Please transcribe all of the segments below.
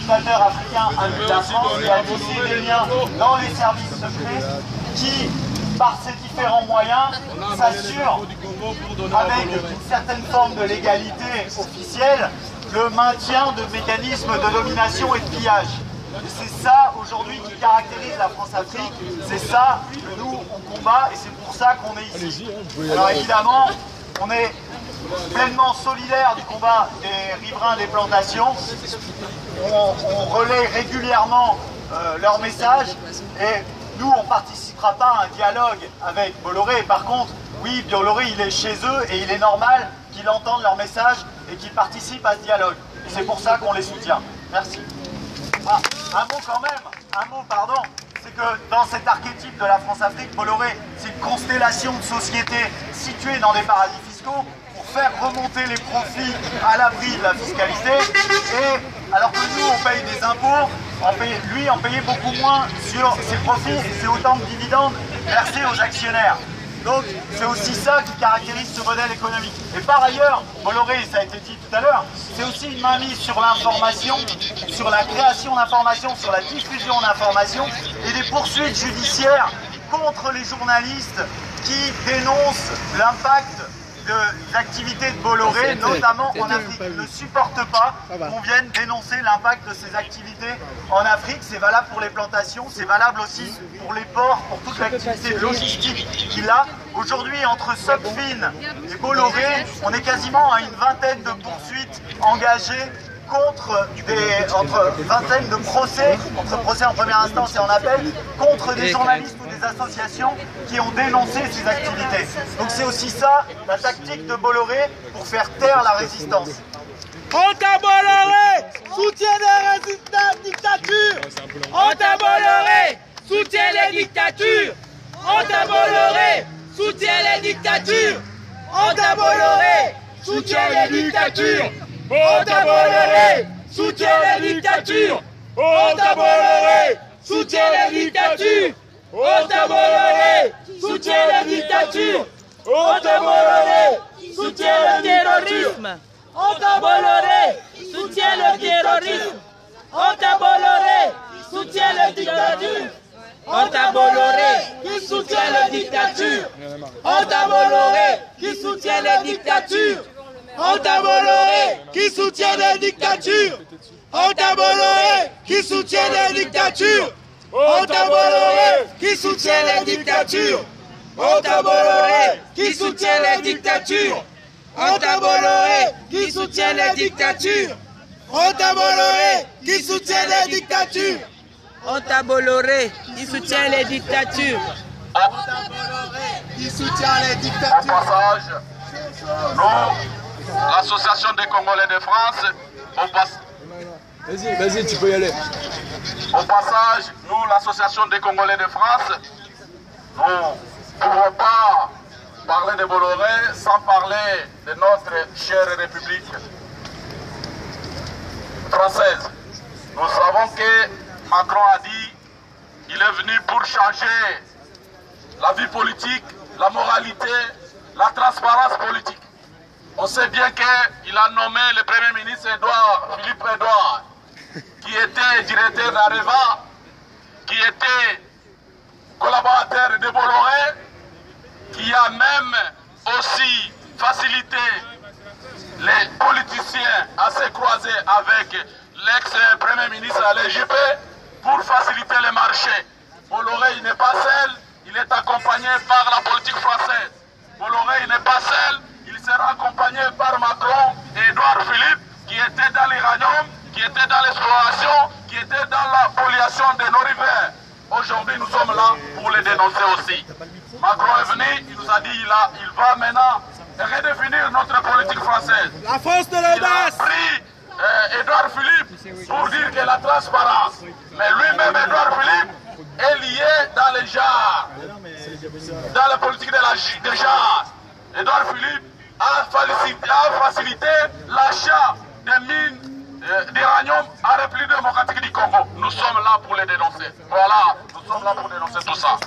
dictateur africain avec la France et a tissé des liens dans les services secrets qui, par ces différents moyens, s'assurent avec une certaine forme de légalité officielle le maintien de mécanismes de domination et de pillage. C'est ça aujourd'hui qui caractérise la France-Afrique, c'est ça que nous on combat et c'est pour ça qu'on est ici. Alors évidemment, on est pleinement solidaire du combat des riverains des plantations, on relaie régulièrement leurs messages et nous on ne participera pas à un dialogue avec Bolloré. Par contre, oui, Bolloré il est chez eux et il est normal qu'il entende leurs messages et qu'il participe à ce dialogue. Et c'est pour ça qu'on les soutient. Merci. Ah, un mot quand même, un mot pardon, c'est que dans cet archétype de la France-Afrique, Bolloré, c'est une constellation de sociétés situées dans des paradis fiscaux pour faire remonter les profits à l'abri de la fiscalité. Et alors que nous, on paye des impôts, lui en payait beaucoup moins sur ses profits et c'est autant de dividendes versés aux actionnaires. Donc c'est aussi ça qui caractérise ce modèle économique. Et par ailleurs, Bolloré, ça a été dit tout à l'heure, c'est aussi une mainmise sur l'information, sur la création d'informations, sur la diffusion d'informations et des poursuites judiciaires contre les journalistes qui dénoncent l'impact des activités de Bolloré, notamment en Afrique. Ils ne supportent pas qu'on vienne dénoncer l'impact de ces activités en Afrique. C'est valable pour les plantations, c'est valable aussi pour les ports, pour toute l'activité logistique qu'il a. Aujourd'hui, entre Socfin et Bolloré, on est quasiment à une vingtaine de poursuites engagées contre entre vingtaine de procès, entre procès en première instance et en appel, contre des journalistes ou des associations qui ont dénoncé ces activités. Donc c'est aussi ça, la tactique de Bolloré pour faire taire la résistance. Anta Bolloré, soutien des dictatures. Anta Bolloré, soutient les dictatures. Anta Bolloré, soutient les dictatures. Anta Bolloré, soutient les dictatures. Anta Bolloré, soutient les dictatures. Anta Bolloré, soutient les dictatures. Anta Bolloré, soutient les dictatures. Anta Bolloré, soutient le terrorisme. Anta Bolloré, soutient le terrorisme. Anta Bolloré, soutient les dictatures. Anta Bolloré, qui soutient les dictatures. Anta Bolloré, qui soutient les dictatures. Anta Bolloré, qui soutient les dictatures. Anta Bolloré, qui soutient les dictatures. Anta Bolloré, qui soutient les dictatures. Anta Bolloré, qui soutient les dictatures. Anta Bolloré, qui soutient les dictatures. Anta Bolloré, qui soutient les dictatures. Anta Bolloré, qui soutient les dictatures. Anta Bolloré, qui soutient les dictatures. Au passage, nous, l'association des Congolais de France, Vas-y, tu peux y aller. Au passage, nous, l'association des Congolais de France, nous ne pouvons pas parler de Bolloré sans parler de notre chère République française. Nous savons que Macron a dit qu'il est venu pour changer la vie politique, la moralité, la transparence politique. On sait bien qu'il a nommé le Premier ministre Philippe Edouard, qui était directeur d'Areva, qui était collaborateur de Bolloré, qui a même aussi facilité les politiciens à se croiser avec l'ex-premier ministre Alain Juppé pour faciliter les marchés. Bolloré, il n'est pas seul, il est accompagné par la politique française. Bolloré, il n'est pas seul, il sera accompagné par Macron et Édouard Philippe, qui étaient dans l'uranium, qui étaient dans l'exploration, qui étaient dans la pollution de nos rivières. Aujourd'hui, nous sommes là pour les dénoncer aussi. Macron est venu, il nous a dit il va maintenant redéfinir notre politique française. La force de l'audace. Il a pris Édouard Philippe pour dire que la transparence. Mais lui-même, Édouard Philippe, est lié dans les genres, dans la politique des genres. Édouard Philippe a facilité l'achat des mines d'uranium à République démocratique du Congo. Nous sommes là pour les dénoncer. Voilà, nous sommes là pour dénoncer tout ça.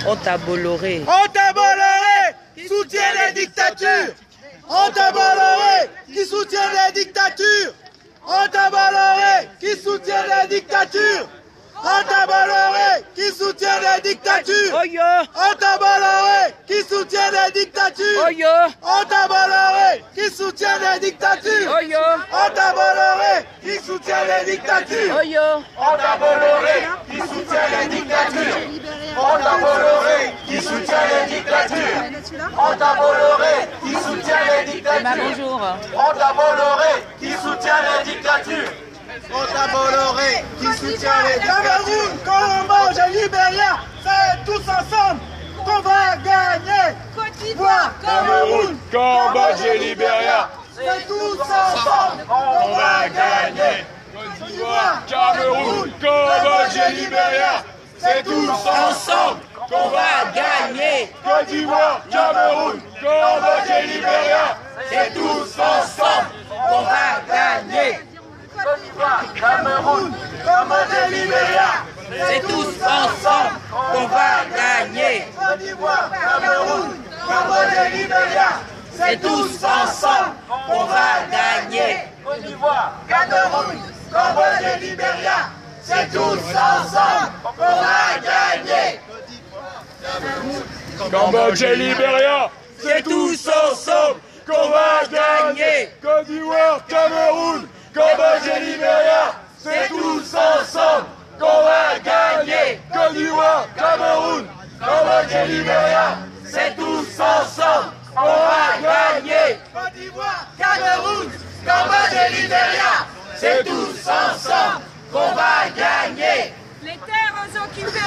Anta Bolloré. Anta Bolloré, soutient les dictatures. Anti-Bolloré qui soutient les dictatures. Anti-Bolloré qui soutient les dictatures. Anti-Bolloré qui soutient les dictatures. Anti-Bolloré qui soutient les dictatures. Anti-Bolloré qui soutient les dictatures. Anti-Bolloré qui soutient les dictatures. Anti-Bolloré qui soutient les dictatures. Anti-Bolloré qui soutient les dictatures. Anti-Bolloré qui soutient les dictatures. Bonjour. Anti-Bolloré qui soutient les dictatures. Anti-Bolloré qui soutient les dictatures. Cameroun, Cambodge et Libéria, c'est tous ensemble qu'on va gagner. Côte d'Ivoire, Cameroun, Cambodge et Libéria, c'est tous ensemble qu'on va gagner. Côte d'Ivoire, Cameroun, Cambodge et Libéria, c'est tous ensemble qu'on va gagner. Côte d'Ivoire, Cameroun, Cambodge et Libéria, c'est tous ensemble qu'on va gagner. Côte d'Ivoire, Cameroun, Cambodge et Libéria, C'est tous ensemble qu'on va gagner. Côte d'Ivoire, Cameroun, Cambodge et Libéria, C'est tous ensemble qu'on va gagner. Côte d'Ivoire, Cameroun, Cambodge et Libéria, c'est tous ensemble qu'on va gagner. Cambodge et Libéria, c'est tous ensemble qu'on va gagner. Côte d'Ivoire, Cameroun, Cambodge et Libéria, c'est tous ensemble qu'on va gagner. Côte d'Ivoire, Cameroun, Cambodge et Libéria, c'est tous ensemble qu'on va gagner. Côte d'Ivoire, Cameroun, Cambodge et Libéria, C'est tous ensemble qu'on va gagner. Les terres occupées.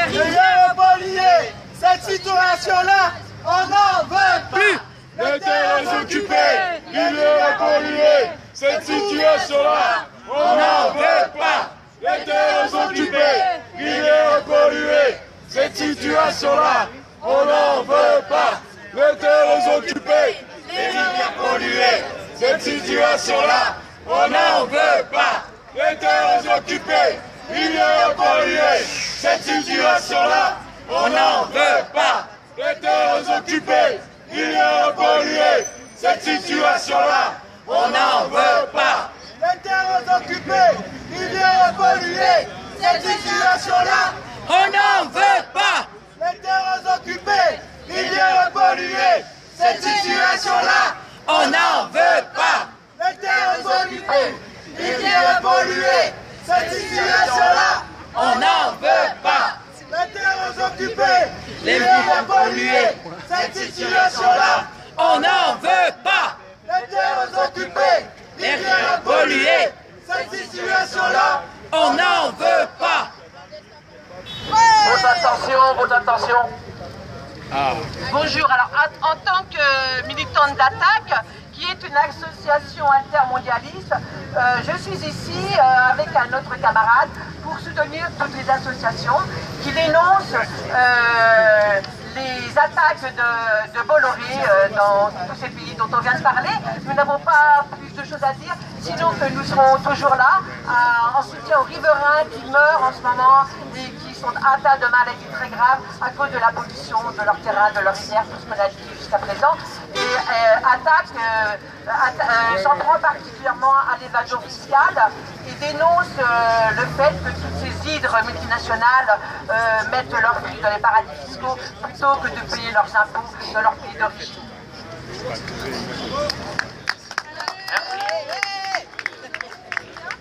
Rien pollué, cette situation-là, on n'en veut pas. Les terres occupées, rivières polluées, cette situation-là, on n'en veut pas. Les terres occupées, rivières polluées, cette situation-là, on n'en veut pas. Les terres occupées, les rivières polluées, cette situation-là, on n'en veut pas. Les terres occupées, rivières polluées, cette situation-là, on n'en veut pas. Les terres occupées, rivières polluées, cette situation-là, on n'en veut pas. Les terres occupées, rivières polluées, cette situation-là, On n'en veut pas. les terres occupées, rivières polluées, cette situation-là, On n'en veut pas. les terres occupées, rivières polluées, cette situation-là, On n'en veut pas. les terres occupées, Les rivières polluées, cette situation-là, On n'en veut pas. les terres occupées, Les rivières polluées, cette situation-là, on n'en veut pas. votre attention. Bonjour, alors en tant que militante d'Attaque, qui est une association intermondialiste, je suis ici avec un autre camarade pour soutenir toutes les associations qui dénoncent les attaques de Bolloré dans tous ces pays dont on vient de parler. Nous n'avons pas plus de choses à dire, sinon que nous serons toujours là en soutien aux riverains qui meurent en ce moment et qui sont atteints de maladies très graves à cause de la pollution de leur terrain, de leur rivière, tout ce qu'on a dit jusqu'à présent. Et Attaque s'en prend particulièrement à l'évasion fiscale et dénonce le fait que toutes ces hydres multinationales mettent leurs fruits dans les paradis fiscaux plutôt que de payer leurs impôts dans leur pays d'origine.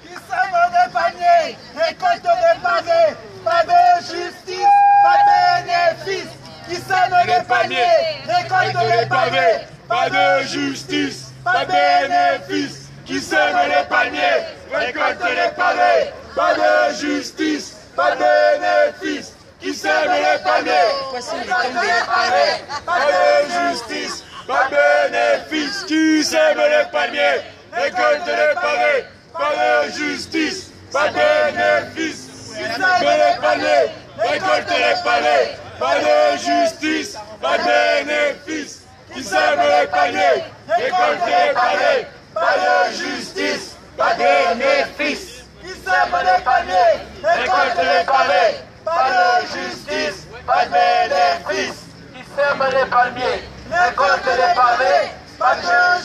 qui sèment des paniers, récolte des pavés, pas de justice, pas de bénéfice. Qui sèment des paniers, récolte des pavés, pas de justice, pas de bénéfice. Qui sème les paniers, récolte les pavés. Pas de justice, pas de bénéfice. Qui sème les paniers, récolte les pavés. Pas de justice, pas de bénéfice. Qui sème les paniers, récolte les pavés. Pas de justice, pas de bénéfice. Qui sème les paniers, récolte les pavés. Pas de justice, pas de bénéfice. Qui sème les paniers, récolte les pavés. Pas de justice, pas de bénéfice. qui sèment des paniers, récolte les pavés, pas de justice, pas de bénéfice. Qui sème les palmiers, récolte les pavés, pas de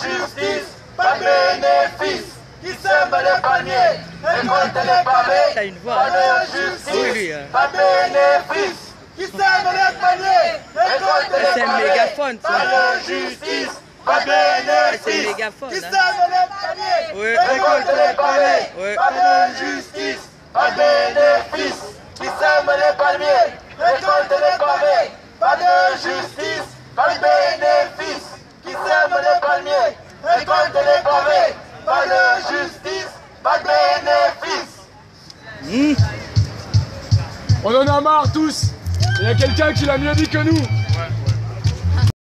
pas de bénéfice. Qui sème les palmiers, récolte les pavés, pas de justice, pas de bénéfice. Qui sème les palmiers, récolte les pavés, pas de justice, pas de bénéfice. Qui sème les palmiers, récolte les pavés, pas de justice, pas de bénéfice. Qui sème les palmiers, récolte les pavés, pas de justice, pas de bénéfice. Qui sème les palmiers, récolte les pavés, pas de justice, pas de bénéfice. On en a marre tous. Il y a quelqu'un qui l'a mieux dit que nous.